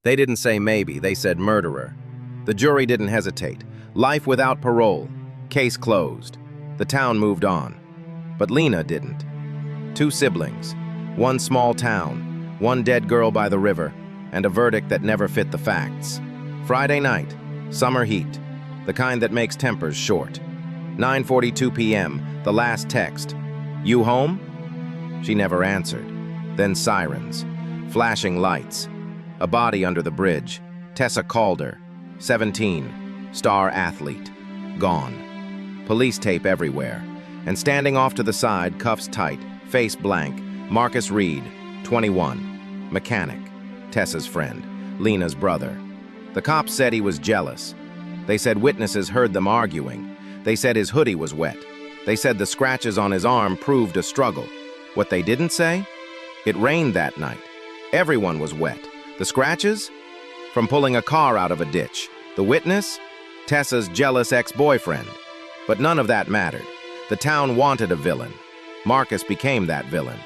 They didn't say maybe, they said murderer. The jury didn't hesitate. Life without parole. Case closed. The town moved on. But Lena didn't. 2 siblings, 1 small town, 1 dead girl by the river, and a verdict that never fit the facts. Friday night, summer heat, the kind that makes tempers short. 9:42 p.m., the last text. "You home?" She never answered. Then sirens, flashing lights. A body under the bridge. Tessa Calder, 17, star athlete, gone. Police tape everywhere. And standing off to the side, cuffs tight, face blank, Marcus Reid, 21, mechanic, Tessa's friend, Lena's brother. The cops said he was jealous. They said witnesses heard them arguing. They said his hoodie was wet. They said the scratches on his arm proved a struggle. What they didn't say? It rained that night. Everyone was wet. The scratches? From pulling a car out of a ditch. The witness? Tessa's jealous ex-boyfriend. But none of that mattered. The town wanted a villain. Marcus became that villain.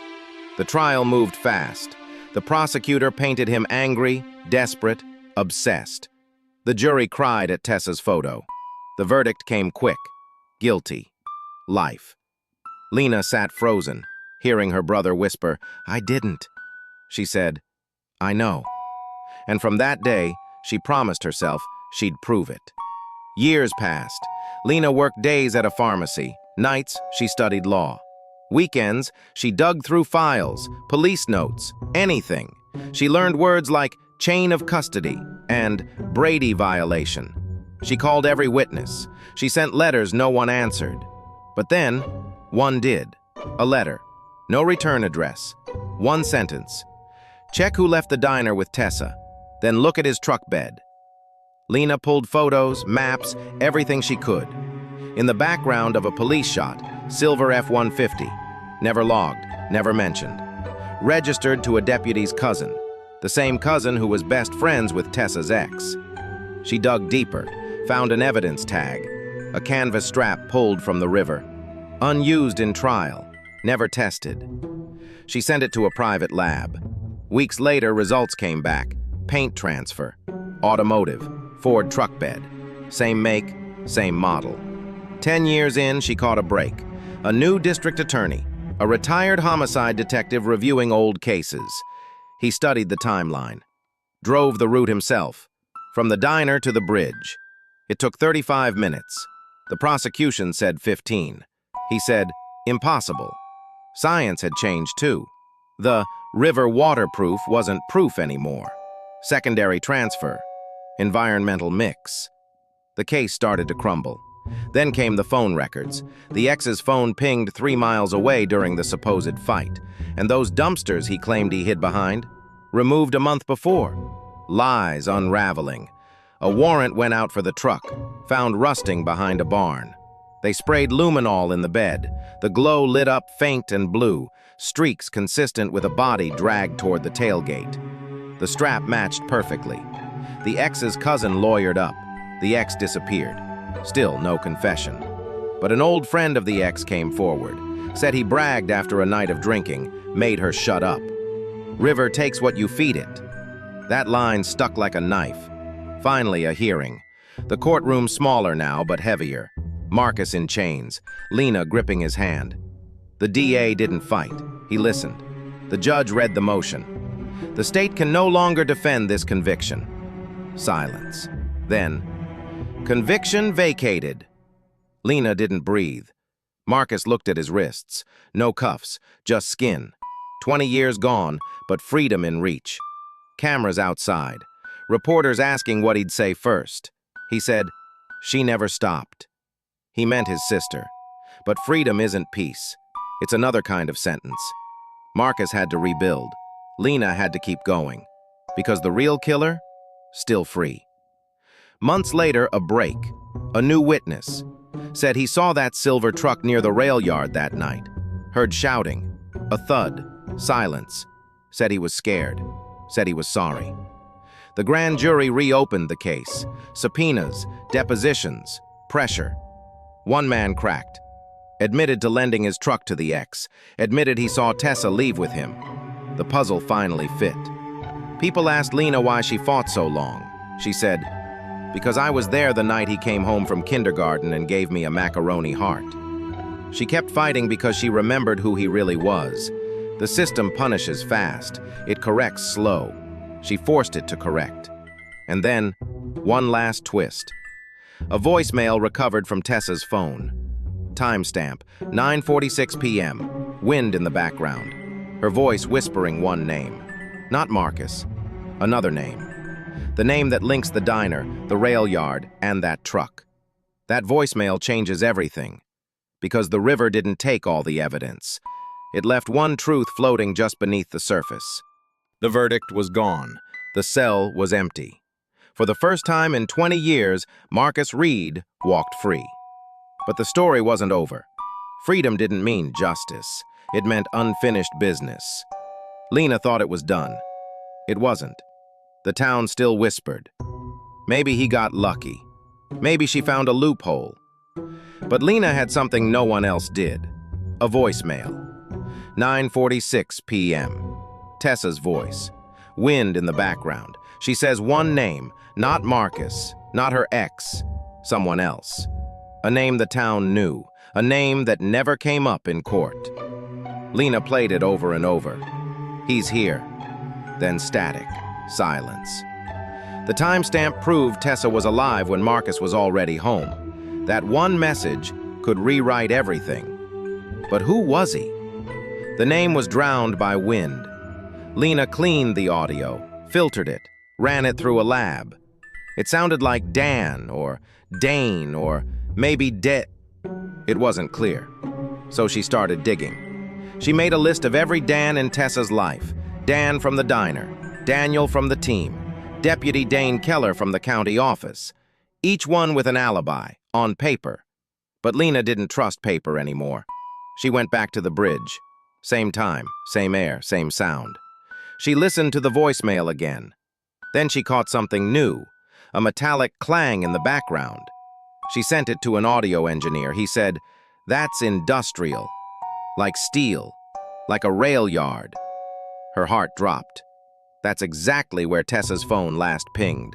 The trial moved fast. The prosecutor painted him angry, desperate, obsessed. The jury cried at Tessa's photo. The verdict came quick. Guilty. Life. Lena sat frozen, hearing her brother whisper, "I didn't." She said, "I know." And from that day, she promised herself she'd prove it. Years passed. Lena worked days at a pharmacy. Nights, she studied law. Weekends, she dug through files, police notes, anything. She learned words like chain of custody and Brady violation. She called every witness. She sent letters no one answered. But then, one did. A letter. No return address. 1 sentence. "Check who left the diner with Tessa. Then look at his truck bed." Lena pulled photos, maps, everything she could. In the background of a police shot, silver F-150. Never logged, never mentioned. Registered to a deputy's cousin. The same cousin who was best friends with Tessa's ex. She dug deeper, found an evidence tag. A canvas strap pulled from the river. Unused in trial, never tested. She sent it to a private lab. Weeks later, results came back. Paint transfer. Automotive. Ford truck bed. Same make, same model. 10 years in, she caught a break. A new district attorney. A retired homicide detective reviewing old cases. He studied the timeline. Drove the route himself. From the diner to the bridge. It took 35 minutes. The prosecution said 15. He said, impossible. Science had changed too. The river waterproof wasn't proof anymore. Secondary transfer. Environmental mix. The case started to crumble. Then came the phone records. The ex's phone pinged 3 miles away during the supposed fight. And those dumpsters he claimed he hid behind? Removed a month before. Lies unraveling. A warrant went out for the truck, found rusting behind a barn. They sprayed luminol in the bed. The glow lit up faint and blue, streaks consistent with a body dragged toward the tailgate. The strap matched perfectly. The ex's cousin lawyered up. The ex disappeared. Still no confession. But an old friend of the ex came forward, said he bragged after a night of drinking, made her shut up. River takes what you feed it. That line stuck like a knife. Finally, a hearing. The courtroom smaller now, but heavier. Marcus in chains, Lena gripping his hand. The DA didn't fight. He listened. The judge read the motion. The state can no longer defend this conviction. Silence. Then, conviction vacated. Lena didn't breathe. Marcus looked at his wrists. No cuffs, just skin. 20 years gone, but freedom in reach. Cameras outside. Reporters asking what he'd say first. He said, "She never stopped." He meant his sister. But freedom isn't peace. It's another kind of sentence. Marcus had to rebuild. Lena had to keep going. Because the real killer? Still free. Months later, a break. A new witness. Said he saw that silver truck near the rail yard that night. Heard shouting. A thud. Silence. Said he was scared. Said he was sorry. The grand jury reopened the case. Subpoenas, depositions, pressure. One man cracked. Admitted to lending his truck to the ex. Admitted he saw Tessa leave with him. The puzzle finally fit. People asked Lena why she fought so long. She said, "Because I was there the night he came home from kindergarten and gave me a macaroni heart." She kept fighting because she remembered who he really was. The system punishes fast. It corrects slow. She forced it to correct. And then, one last twist. A voicemail recovered from Tessa's phone. Timestamp, 9:46 p.m. Wind in the background. Her voice whispering one name. Not Marcus. Another name. The name that links the diner, the rail yard, and that truck. That voicemail changes everything. Because the river didn't take all the evidence. It left one truth floating just beneath the surface. The verdict was gone. The cell was empty. For the first time in 20 years, Marcus Reid walked free. But the story wasn't over. Freedom didn't mean justice. It meant unfinished business. Lena thought it was done. It wasn't. The town still whispered. Maybe he got lucky. Maybe she found a loophole. But Lena had something no one else did. A voicemail. 9:46 p.m. Tessa's voice. Wind in the background. She says one name, not Marcus, not her ex, someone else. A name the town knew, a name that never came up in court. Lena played it over and over. He's here. Then static, silence. The timestamp proved Tessa was alive when Marcus was already home. That one message could rewrite everything. But who was he? The name was drowned by wind. Lena cleaned the audio, filtered it, ran it through a lab. It sounded like Dan or Dane or maybe It wasn't clear. So she started digging. She made a list of every Dan in Tessa's life. Dan from the diner, Daniel from the team, Deputy Dane Keller from the county office. Each one with an alibi, on paper. But Lena didn't trust paper anymore. She went back to the bridge. Same time, same air, same sound. She listened to the voicemail again. Then she caught something new, a metallic clang in the background. She sent it to an audio engineer. He said, "That's industrial, like steel, like a rail yard." Her heart dropped. That's exactly where Tessa's phone last pinged.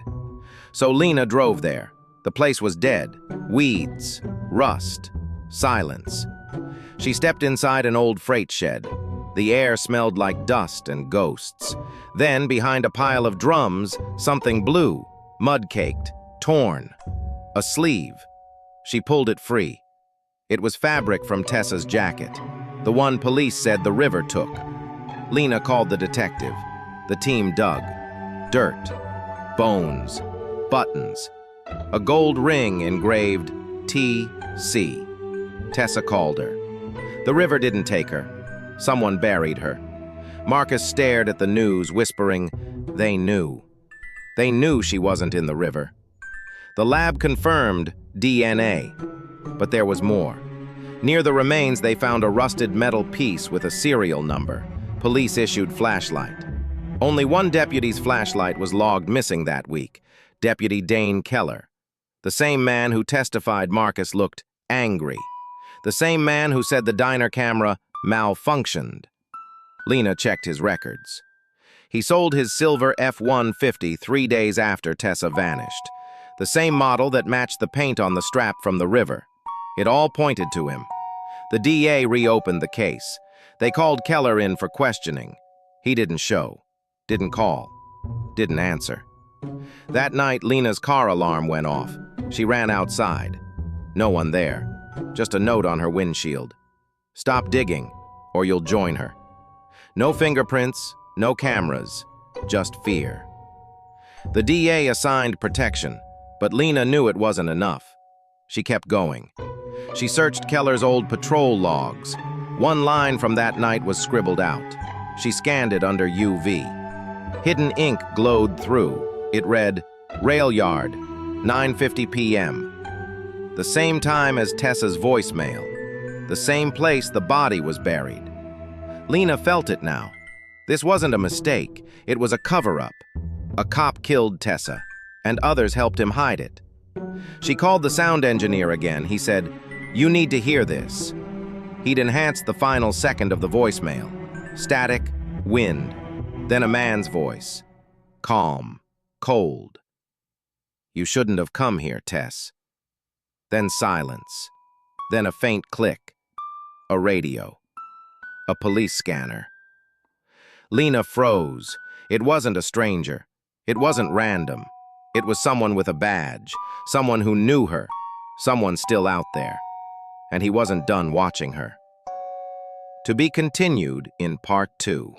So Lena drove there. The place was dead. Weeds, rust, silence. She stepped inside an old freight shed. The air smelled like dust and ghosts. Then, behind a pile of drums, something blue, mud-caked, torn. A sleeve. She pulled it free. It was fabric from Tessa's jacket, the one police said the river took. Lena called the detective. The team dug. Dirt. Bones. Buttons. A gold ring engraved T.C. Tessa called her. The river didn't take her. Someone buried her. Marcus stared at the news, whispering, they knew. They knew she wasn't in the river. The lab confirmed DNA, but there was more. Near the remains, they found a rusted metal piece with a serial number. Police-issued flashlight. Only one deputy's flashlight was logged missing that week, Deputy Dane Keller. The same man who testified Marcus looked angry. The same man who said the diner camera malfunctioned. Lena checked his records. He sold his silver F-150 3 days after Tessa vanished. The same model that matched the paint on the strap from the river. It all pointed to him. The DA reopened the case. They called Keller in for questioning. He didn't show, didn't call, didn't answer. That night, Lena's car alarm went off. She ran outside. No one there. Just a note on her windshield. Stop digging, or you'll join her. No fingerprints, no cameras, just fear. The DA assigned protection, but Lena knew it wasn't enough. She kept going. She searched Keller's old patrol logs. One line from that night was scribbled out. She scanned it under UV. Hidden ink glowed through. It read, Rail Yard, 9:50 p.m. The same time as Tessa's voicemail. The same place the body was buried. Lena felt it now. This wasn't a mistake. It was a cover-up. A cop killed Tessa, and others helped him hide it. She called the sound engineer again. He said, "You need to hear this." He'd enhanced the final second of the voicemail. Static, wind, then a man's voice. Calm. Cold. "You shouldn't have come here, Tess." Then silence. Then a faint click. A radio. A police scanner. Lena froze. It wasn't a stranger. It wasn't random. It was someone with a badge. Someone who knew her. Someone still out there. And he wasn't done watching her. To be continued in Part 2.